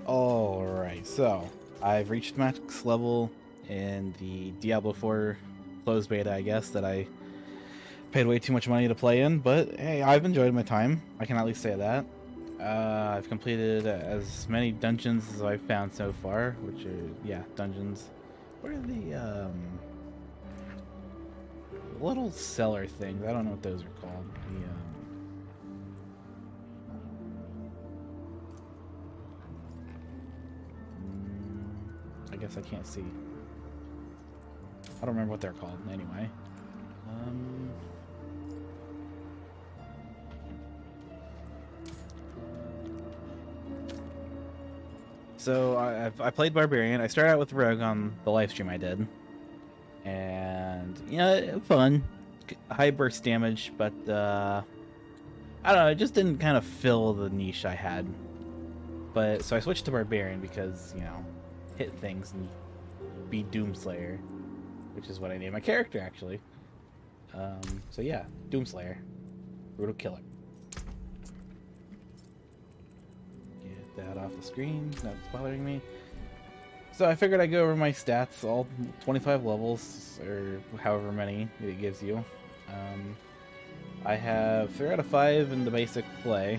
Alright, so I've reached max level in the Diablo 4 closed beta, I guess, that I paid way too much money to play in, but hey, I've enjoyed my time. I can at least say that. I've completed as many dungeons as I've found so far, which are, yeah, dungeons. What are the, little cellar things? I don't know what those are called. I guess I can't see. I don't remember what they're called anyway. So I played Barbarian. I started out with Rogue on the live stream I did, and yeah, fun, high burst damage, but I don't know, it just didn't kind of fill the niche I had. But so I switched to Barbarian because hit things and be Doomslayer, which is what I named my character actually. So yeah, Doomslayer, brutal killer. That off the screen, that's bothering me. So I figured I'd go over my stats, all 25 levels, or however many it gives you. I have 3 out of 5 in the basic play.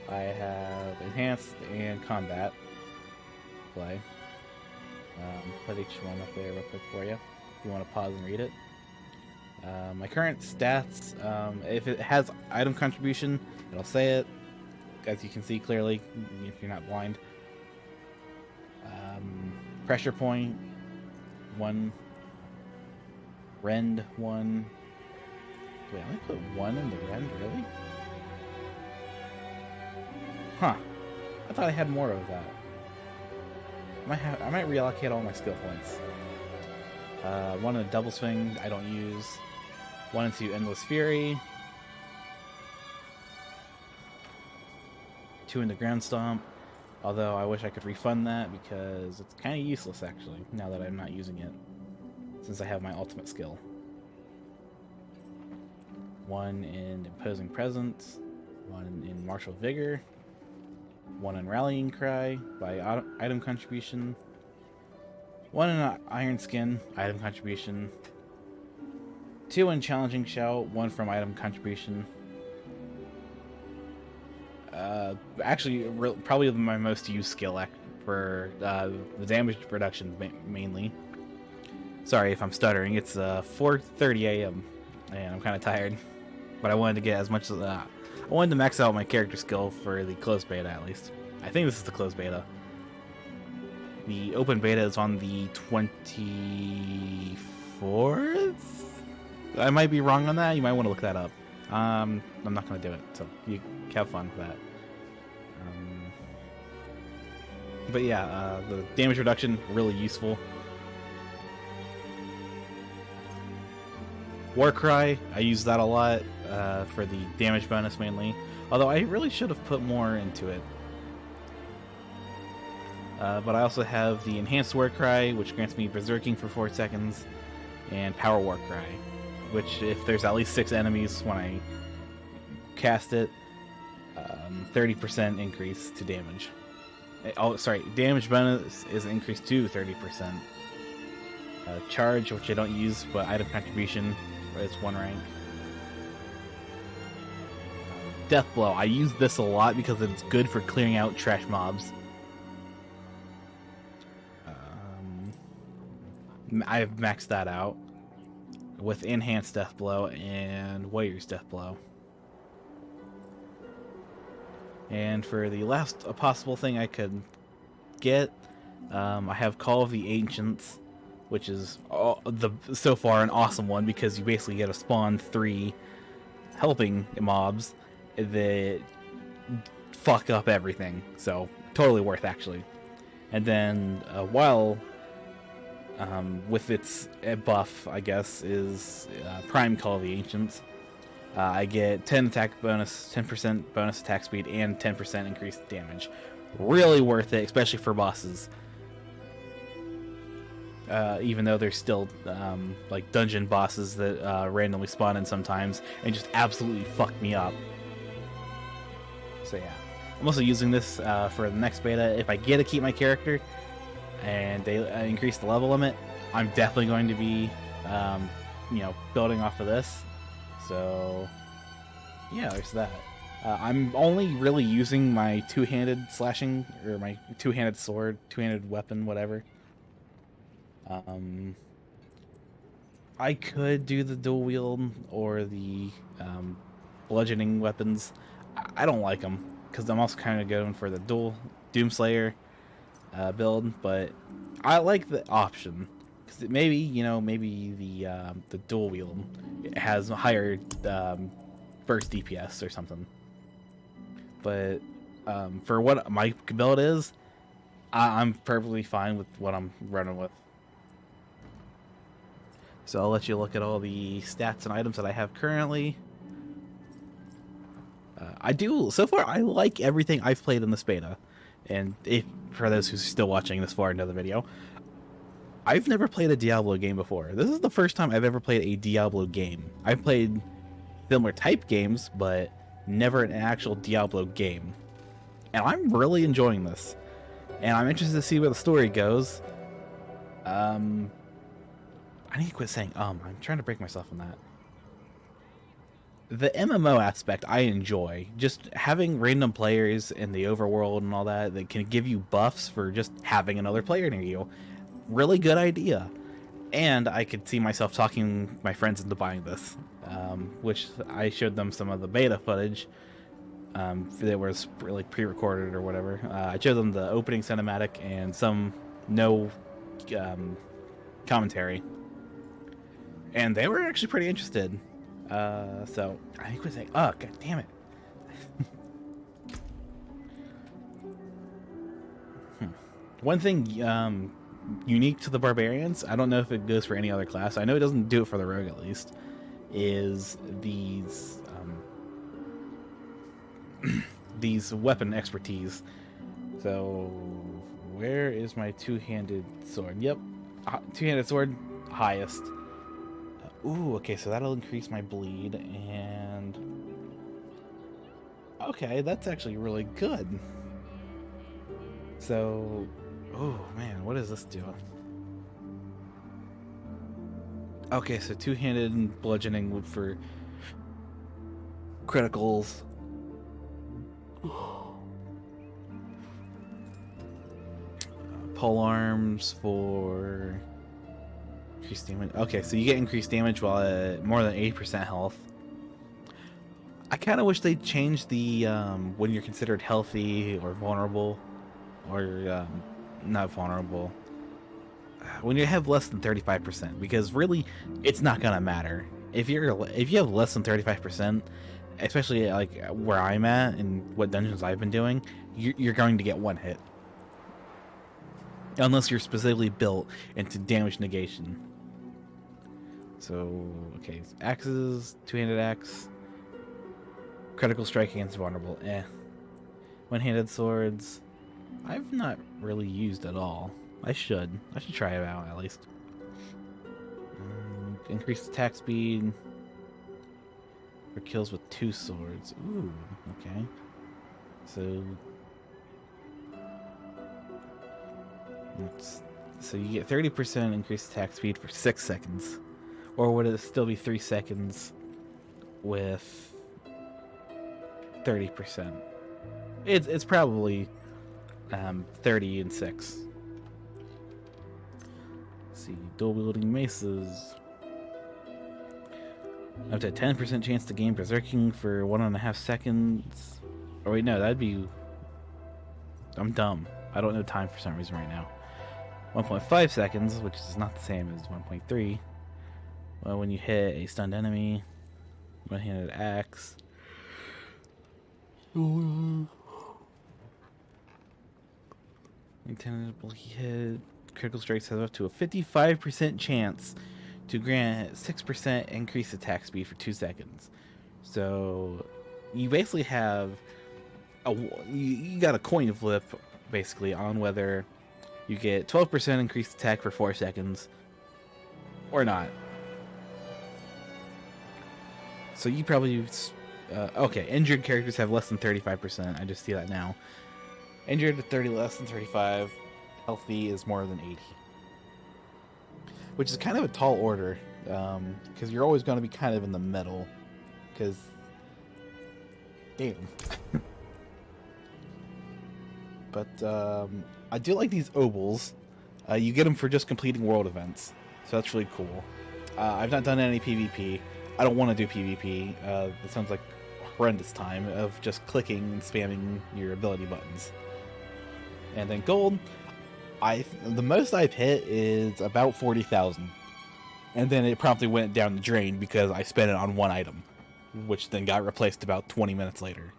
I have enhanced and combat play. Put each one up there real quick for you, if you want to pause and read it. My current stats, if it has item contribution, it'll say it. As you can see clearly, if you're not blind. Pressure point 1, rend 1. Wait, I only put 1 in the rend, really? Huh. I thought I had more of that. I might reallocate all my skill points. 1 in a double swing I don't use. 1 into endless fury. 2 in the ground stomp, although I wish I could refund that because it's kind of useless actually, now that I'm not using it, since I have my ultimate skill. 1 in imposing presence, 1 in martial vigor, 1 in rallying cry by item contribution, 1 in iron skin, item contribution, 2 in challenging shout, 1 from item contribution. Actually, probably my most used skill for the damage reduction mainly. Sorry if I'm stuttering. It's 4:30 a.m. and I'm kind of tired, but I wanted to get as much as I wanted to max out my character skill for the closed beta at least. I think this is the closed beta. The open beta is on the 24th. I might be wrong on that. You might want to look that up. I'm not going to do it, so you have fun with that. But yeah, the damage reduction, really useful. Warcry, I use that a lot for the damage bonus mainly. Although I really should have put more into it. But I also have the Enhanced Warcry, which grants me Berserking for 4 seconds, and Power Warcry, which if there's at least 6 enemies when I cast it, 30% increase to damage. Oh, sorry, damage bonus is increased to 30%. Charge, which I don't use, but item contribution, it's 1 rank. Death Blow, I use this a lot because it's good for clearing out trash mobs. I've maxed that out with Enhanced Death Blow and Warrior's Death Blow. And for the last possible thing I could get, I have Call of the Ancients, which is so far an awesome one because you basically get to spawn 3 helping mobs that fuck up everything. So totally worth actually. And then while with its buff, I guess, is Prime Call of the Ancients. I get 10 attack bonus, 10% bonus attack speed, and 10% increased damage. Really worth it, especially for bosses. Even though there's still like dungeon bosses that randomly spawn in sometimes and just absolutely fuck me up. So yeah. I'm also using this for the next beta. If I get to keep my character and they increase the level limit, I'm definitely going to be, building off of this. So, yeah, there's that. I'm only really using my two-handed slashing, or my two-handed sword, two-handed weapon, whatever. I could do the dual wield or the bludgeoning weapons. I don't like them because I'm also kind of going for the dual Doomslayer build, but I like the option because maybe the dual wield has higher burst DPS or something. But for what my build is, I'm perfectly fine with what I'm running with. So I'll let you look at all the stats and items that I have currently. So far, I like everything I've played in this beta. And for those who's still watching this far into the video, I've never played a Diablo game before. This is the first time I've ever played a Diablo game. I've played similar type games, but never an actual Diablo game. And I'm really enjoying this. And I'm interested to see where the story goes. I need to quit saying I'm trying to break myself on that. The MMO aspect I enjoy. Just having random players in the overworld and all that can give you buffs for just having another player near you. Really good idea. And I could see myself talking my friends into buying this, which I showed them some of the beta footage that was really pre-recorded or whatever. I showed them the opening cinematic and some commentary, and they were actually pretty interested. So I think we're saying, oh god damn it. One thing unique to the barbarians, I don't know if it goes for any other class, I know it doesn't do it for the rogue at least, is these these weapon expertise. So where is my two-handed sword? Yep, two-handed sword, highest. Ooh, okay, so that'll increase my bleed, and okay, that's actually really good. So, oh man, what does this do? Okay, so two-handed bludgeoning for criticals. Pole arms for increased damage. Okay, so you get increased damage while at more than 80% health. I kind of wish they'd change the when you're considered healthy or vulnerable, or not vulnerable, when you have less than 35%, because really it's not gonna matter if you have less than 35%, especially like where I'm at and what dungeons I've been doing. You're going to get one hit unless you're specifically built into damage negation. So okay, axes, two-handed axe, critical strike against vulnerable, one-handed swords, I've not really used at all. I should try it out at least. Increased attack speed for kills with two swords. Ooh, okay. So you get 30% increased attack speed for 6 seconds. Or would it still be 3 seconds with 30%? It's probably 30 and 6. Let's see, dual wielding maces. Up to a 10% chance to gain berserking for 1.5 seconds. Oh wait, no, that'd be... I'm dumb. I don't know time for some reason right now. 1.5 seconds, which is not the same as 1.3. Well, when you hit a stunned enemy, one-handed axe. Intendable hit. Critical strikes have up to a 55% chance to grant 6% increased attack speed for 2 seconds. So you basically have you got a coin flip basically on whether you get 12% increased attack for 4 seconds or not. So you probably Okay, injured characters have less than 35%. I just see that now. Injured 30, less than 35. Healthy is more than 80. Which is kind of a tall order, because you're always going to be kind of in the middle. Because, damn. But I do like these obols. You get them for just completing world events, so that's really cool. I've not done any PvP. I don't want to do PvP. It sounds like horrendous time of just clicking and spamming your ability buttons. And then gold, the most I've hit is about 40,000, and then it promptly went down the drain because I spent it on one item, which then got replaced about 20 minutes later.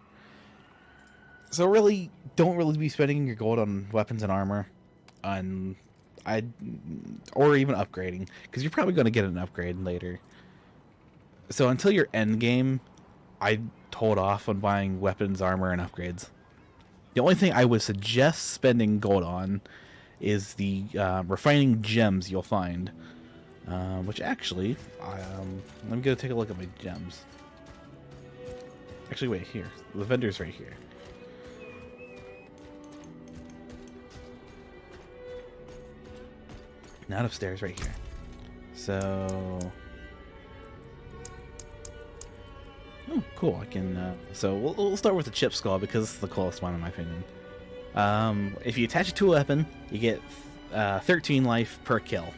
So really, don't really be spending your gold on weapons and armor, or even upgrading, because you're probably going to get an upgrade later. So until your end game, I hold off on buying weapons, armor, and upgrades. The only thing I would suggest spending gold on is the refining gems you'll find. Which actually, let me go take a look at my gems. Actually, wait, here. The vendor's right here. Not upstairs, right here. So... oh, cool. I can... so we'll start with the chip skull because it's the coolest one in my opinion. If you attach it to a weapon, you get 13 life per kill.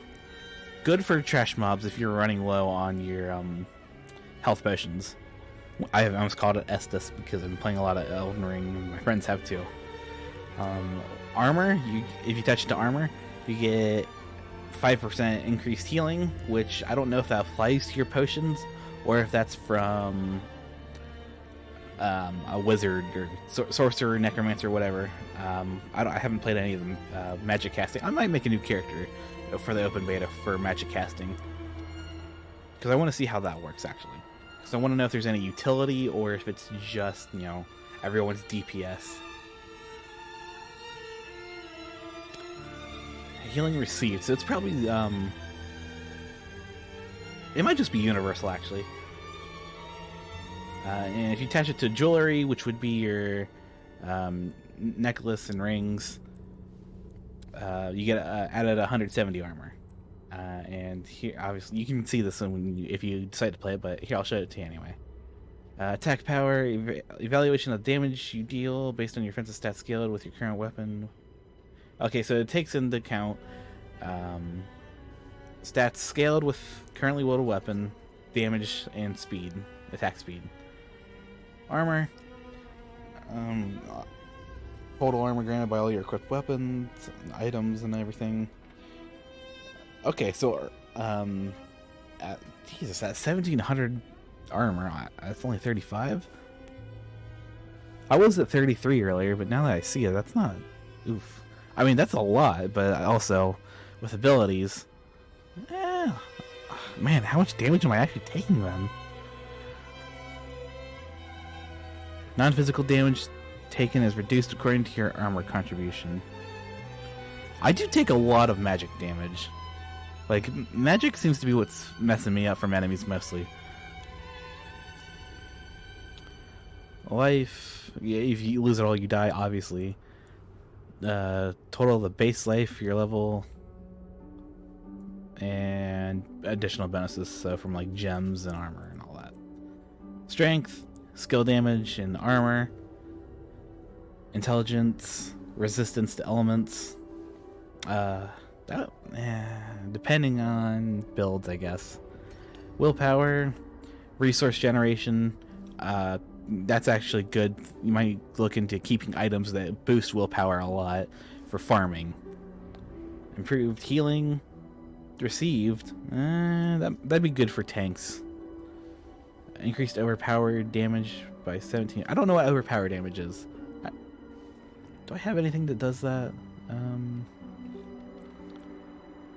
Good for trash mobs if you're running low on your health potions. I almost called it Estus because I've been playing a lot of Elden Ring, and my friends have too. Armor, if you attach it to armor, you get 5% increased healing, which I don't know if that applies to your potions or if that's from a wizard or sorcerer, necromancer, whatever. I haven't played any of them. Magic casting. I might make a new character for the open beta for magic casting, because I want to see how that works actually. Because I want to know if there's any utility or if it's just, you know, everyone's DPS. Healing received, so it's probably it might just be universal actually. And if you attach it to jewelry, which would be your necklace and rings, you get added 170 armor. And here, obviously, you can see this if you decide to play it, but here I'll show it to you anyway. Attack power, evaluation of damage you deal based on your defensive stat scaled with your current weapon. Okay, so it takes into account stats scaled with currently wielded weapon, damage, and speed, attack speed. Armor. Total armor granted by all your equipped weapons, items, and everything. Okay, so Jesus, at 1,700 armor, that's only 35. I was at 33 earlier, but now that I see it, that's not. Oof. I mean, that's a lot, but also with abilities. Man, how much damage am I actually taking then? Non-physical damage taken is reduced according to your armor contribution. I do take a lot of magic damage. Like, magic seems to be what's messing me up from enemies mostly. Life, yeah, if you lose it all, you die, obviously. Total of the base life, your level, and additional bonuses, so from like gems and armor and all that. Strength, skill damage, and armor. Intelligence, resistance to elements. Depending on builds, I guess. Willpower, resource generation. That's actually good. You might look into keeping items that boost willpower a lot for farming. Improved healing received. That'd be good for tanks. Increased overpowered damage by 17. I don't know what overpower damage is. Do I have anything that does that?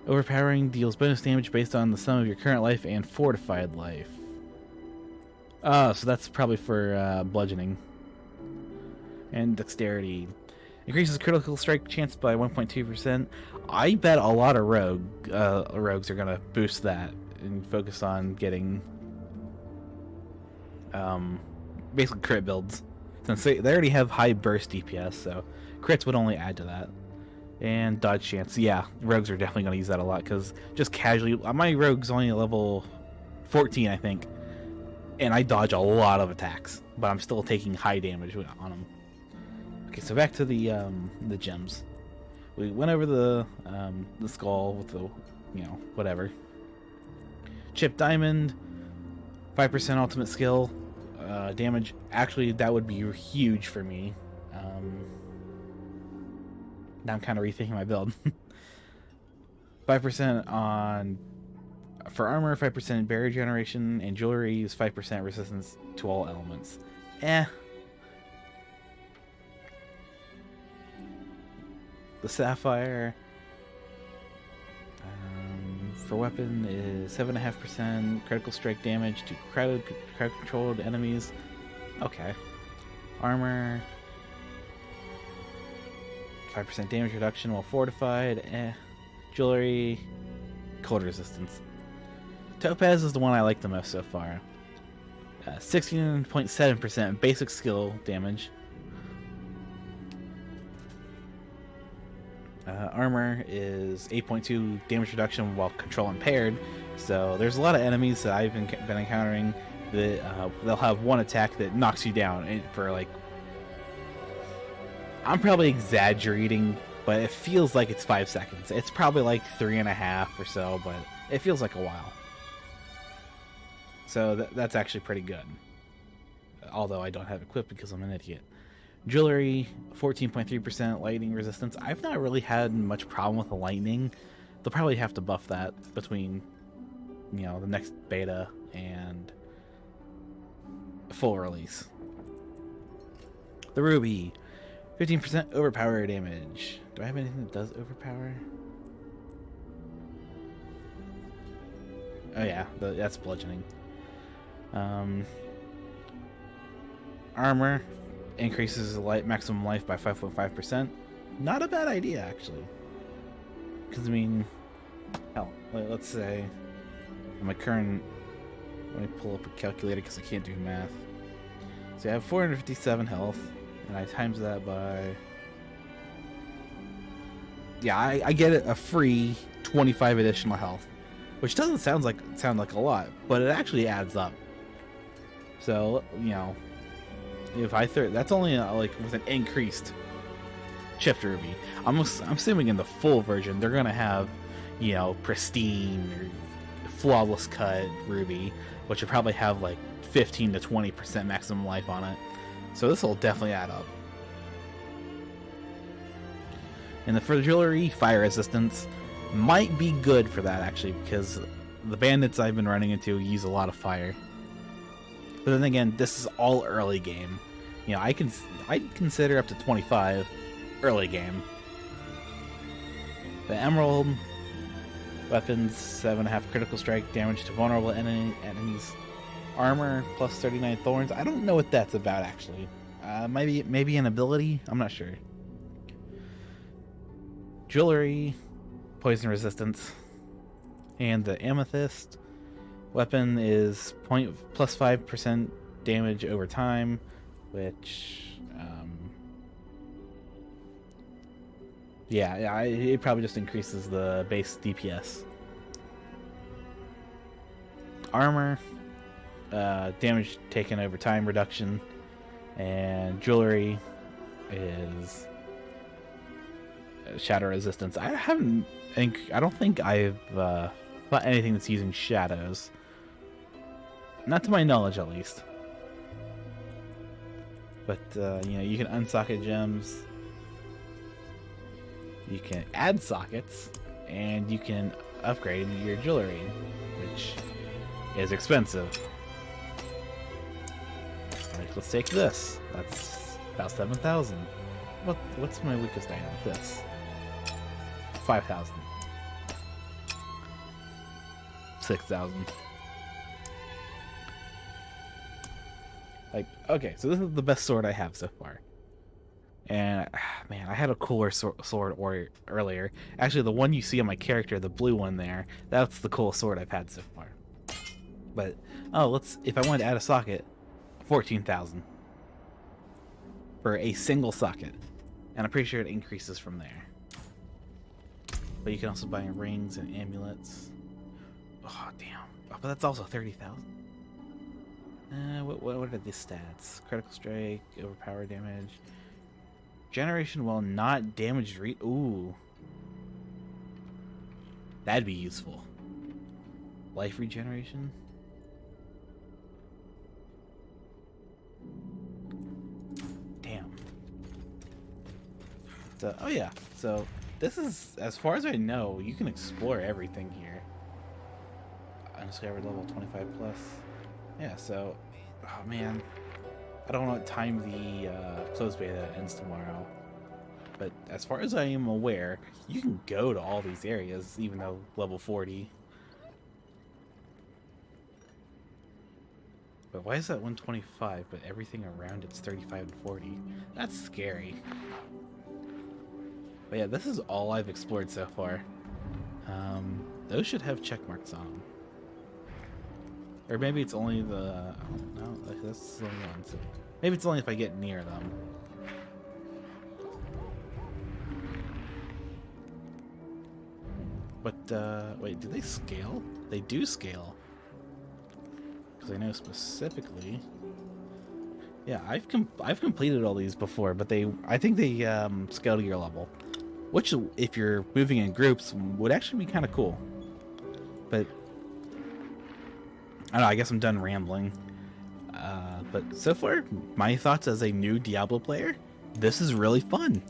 Overpowering deals bonus damage based on the sum of your current life and fortified life. Oh, so that's probably for bludgeoning. And dexterity. Increases critical strike chance by 1.2%. I bet a lot of rogues are going to boost that and focus on getting basically crit builds. Since they already have high burst DPS, so crits would only add to that. And dodge chance. Yeah, rogues are definitely going to use that a lot, because just casually... My rogue's only level 14, I think. And I dodge a lot of attacks, but I'm still taking high damage on them. Okay, so back to the gems. We went over the skull with the, whatever. Chip diamond, 5% ultimate skill damage. Actually, that would be huge for me. Now I'm kind of rethinking my build. 5% on for armor, 5% barrier generation, and jewelry is 5% resistance to all elements. The sapphire for weapon is 7.5% critical strike damage to crowd controlled enemies. Okay. Armor, 5% damage reduction while fortified. Jewelry, cold resistance. Topaz is the one I like the most so far. 16.7% basic skill damage. Armor is 8.2 damage reduction while control impaired. So there's a lot of enemies that I've been encountering that they'll have one attack that knocks you down for like... I'm probably exaggerating, but it feels like it's 5 seconds. It's probably like 3.5 or so, but it feels like a while. So that's actually pretty good. Although I don't have it equipped because I'm an idiot. Jewelry, 14.3% lightning resistance. I've not really had much problem with the lightning. They'll probably have to buff that between, the next beta and full release. The ruby, 15% overpower damage. Do I have anything that does overpower? Oh yeah, that's bludgeoning. Armor increases maximum life by 5.5%. Not a bad idea, actually. Because, hell, let's say my current... Let me pull up a calculator because I can't do math. So I have 457 health, and I times that by... Yeah, I get a free 25 additional health, which doesn't sound like a lot, but it actually adds up. So, if I that's only like with an increased chipped ruby. I'm assuming in the full version they're gonna have, pristine or flawless cut ruby, which will probably have like 15 to 20% maximum life on it. So this will definitely add up. And for the jewelry, fire resistance might be good for that actually, because the bandits I've been running into use a lot of fire. But then again, this is all early game. I consider up to 25 early game. The emerald weapons, 7.5 critical strike damage to vulnerable enemies. Armor plus 39 thorns. I don't know what that's about actually. Maybe an ability. I'm not sure. Jewelry, poison resistance, and the amethyst weapon is plus 5% damage over time, which it probably just increases the base DPS. Armor, damage taken over time reduction, and jewelry is shadow resistance. I don't think I've bought anything that's using shadows. Not to my knowledge, at least. But, you can unsocket gems. You can add sockets. And you can upgrade your jewelry, which is expensive. Alright, let's take this. That's about 7,000. What's my weakest item? This. 5,000. 6,000. Okay, so this is the best sword I have so far. And, man, I had a cooler sword earlier. Actually, the one you see on my character, the blue one there, that's the coolest sword I've had so far. But, if I wanted to add a socket, 14,000 for a single socket, and I'm pretty sure it increases from there. But you can also buy rings and amulets. Oh damn! Oh, but that's also 30,000. What are the stats? Critical strike, overpower damage, generation while not damaged. Ooh, that'd be useful. Life regeneration. Damn. So, oh yeah. So this is, as far as I know, you can explore everything here. Undiscovered level 25 plus. Yeah. So, oh man, I don't know what time the closed beta ends tomorrow. But as far as I am aware, you can go to all these areas, even though level 40. But why is that 125, but everything around it's 35 and 40? That's scary. But yeah, this is all I've explored so far. Those should have check marks on them. Or maybe it's only the... Oh, no, that's the only one. So maybe it's only if I get near them. But, wait, do they scale? They do scale. Because I know specifically... Yeah, I've completed all these before, but I think they scale to your level. Which, if you're moving in groups, would actually be kind of cool. But... I don't know, I guess I'm done rambling. But so far, my thoughts as a new Diablo player, this is really fun.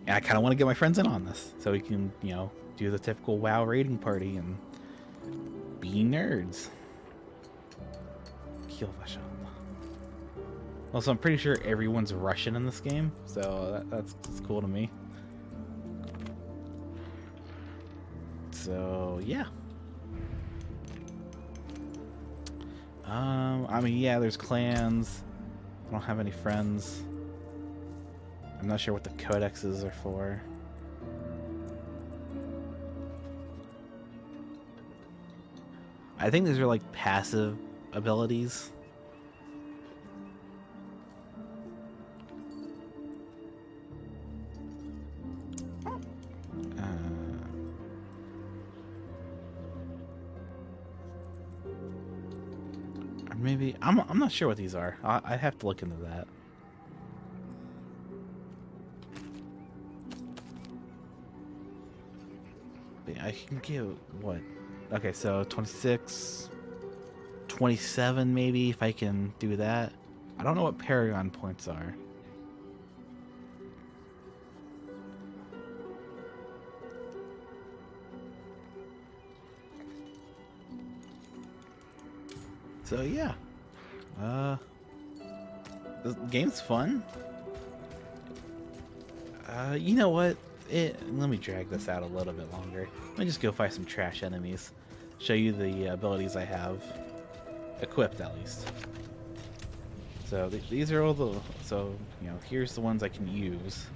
And I kind of want to get my friends in on this. So we can, you know, do the typical WoW raiding party and be nerds. Kill Vashon. Also, I'm pretty sure everyone's Russian in this game, so that's cool to me. So, yeah. I mean, yeah, there's clans. I don't have any friends. I'm not sure what the codexes are for. I think these are like passive abilities. Maybe I'm not sure what these are. I have to look into that. But I can get what? Okay, so 26, 27 maybe if I can do that. I don't know what Paragon points are. So yeah, the game's fun. You know what? Let me drag this out a little bit longer. Let me just go fight some trash enemies. Show you the abilities I have equipped at least. So these are all the. So you know, here's the ones I can use.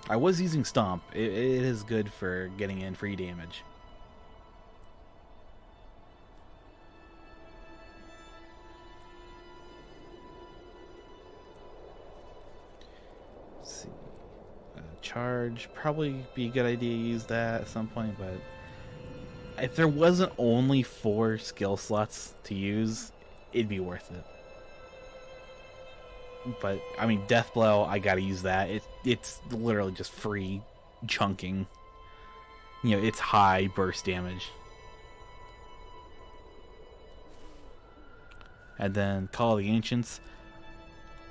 I was using Stomp. It is good for getting in free damage. Let's see. Charge. Probably be a good idea to use that at some point, but if there wasn't only 4 skill slots to use, it'd be worth it. But I mean, Death Blow, I gotta use that. It's literally just free chunking. You know, it's high burst damage. And then Call of the Ancients,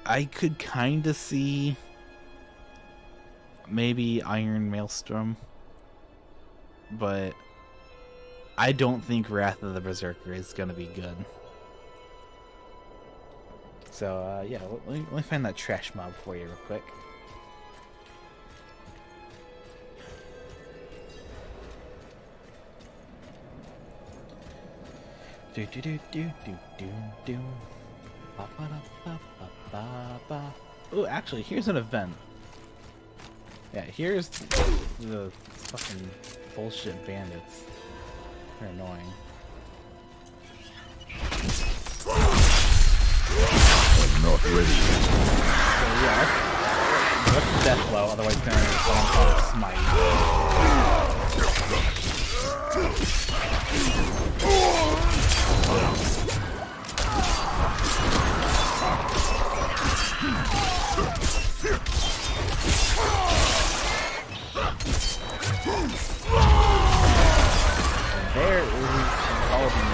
I could kind of see maybe Iron Maelstrom, but I don't think Wrath of the Berserker is gonna be good. So, yeah, let me find that trash mob for you real quick. Do do do do do do do. Ba ba da ba ba ba ba. Oh, actually, here's an event. Yeah, here's the fucking bullshit bandits. They're annoying. ready. So yeah, what's the death blow? Otherwise, it's gonna call it smite. There is all of them.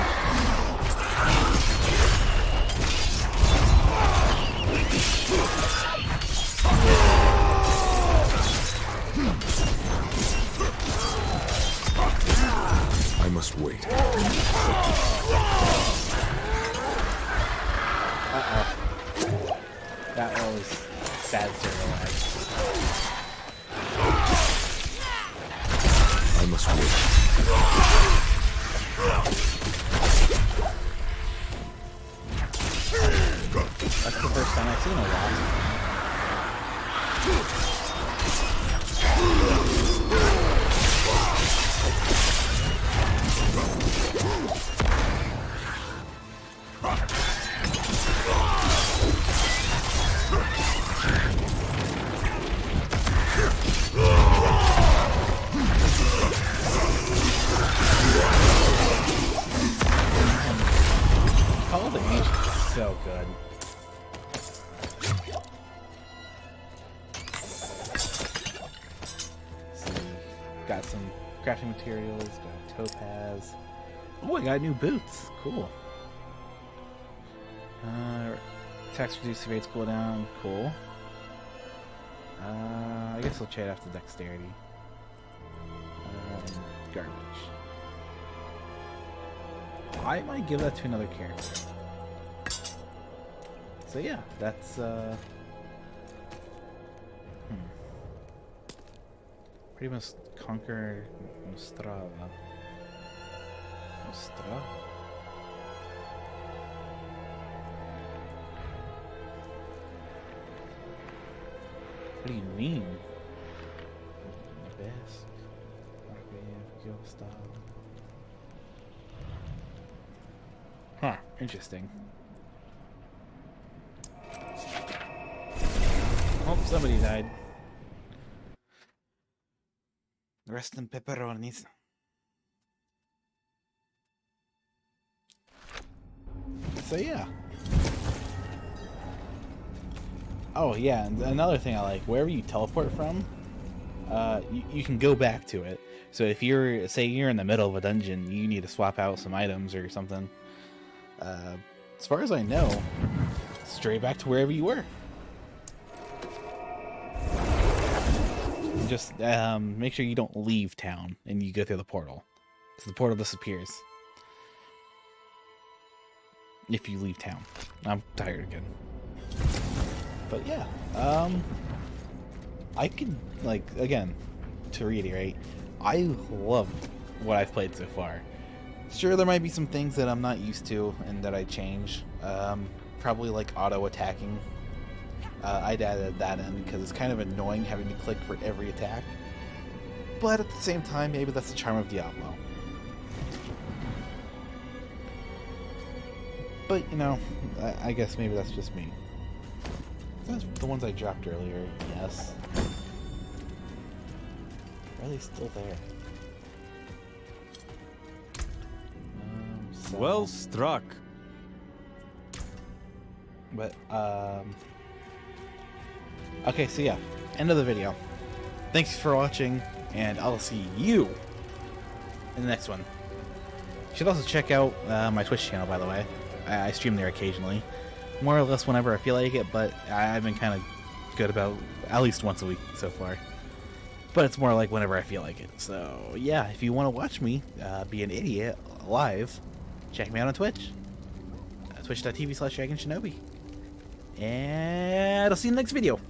I must wait. Uh-oh. That was bad serial lag. I must wait. That's the first time I've seen a wasp. Call of the Ancient is so good. Got some crafting materials, got topaz. Oh, I got new boots. Cool. Attacks reduce evades cooldown. Cool. I guess I'll trade off the dexterity. Garbage. I might give that to another character. So yeah, that's pretty much conquer Nostrava. Nostrava? What do you mean? Best. Huh, interesting. Oh, somebody died. Rest in pepperonis. So yeah. Oh yeah, and another thing I like, wherever you teleport from, you can go back to it. So if you're, say you're in the middle of a dungeon, you need to swap out some items or something. As far as I know, straight back to wherever you were. Just make sure you don't leave town and you go through the portal, because the portal disappears if you leave town. I'm tired again. But yeah, I could, like, again, to reiterate, I love what I've played so far. Sure, there might be some things that I'm not used to and that I change. Probably like auto attacking. I'd added that in because it's kind of annoying having to click for every attack. But at the same time, maybe that's the charm of Diablo. But, you know, I guess maybe that's just me. That's the ones I dropped earlier, yes. Are they still there? So... Well struck. But, okay, so yeah, end of the video. Thanks for watching, and I'll see you in the next one. You should also check out my Twitch channel, by the way. I stream there occasionally. More or less whenever I feel like it, but I've been kind of good about at least once a week so far. But it's more like whenever I feel like it. So, yeah, if you want to watch me be an idiot live, check me out on Twitch. Twitch.tv/DragonShinobi. And I'll see you in the next video.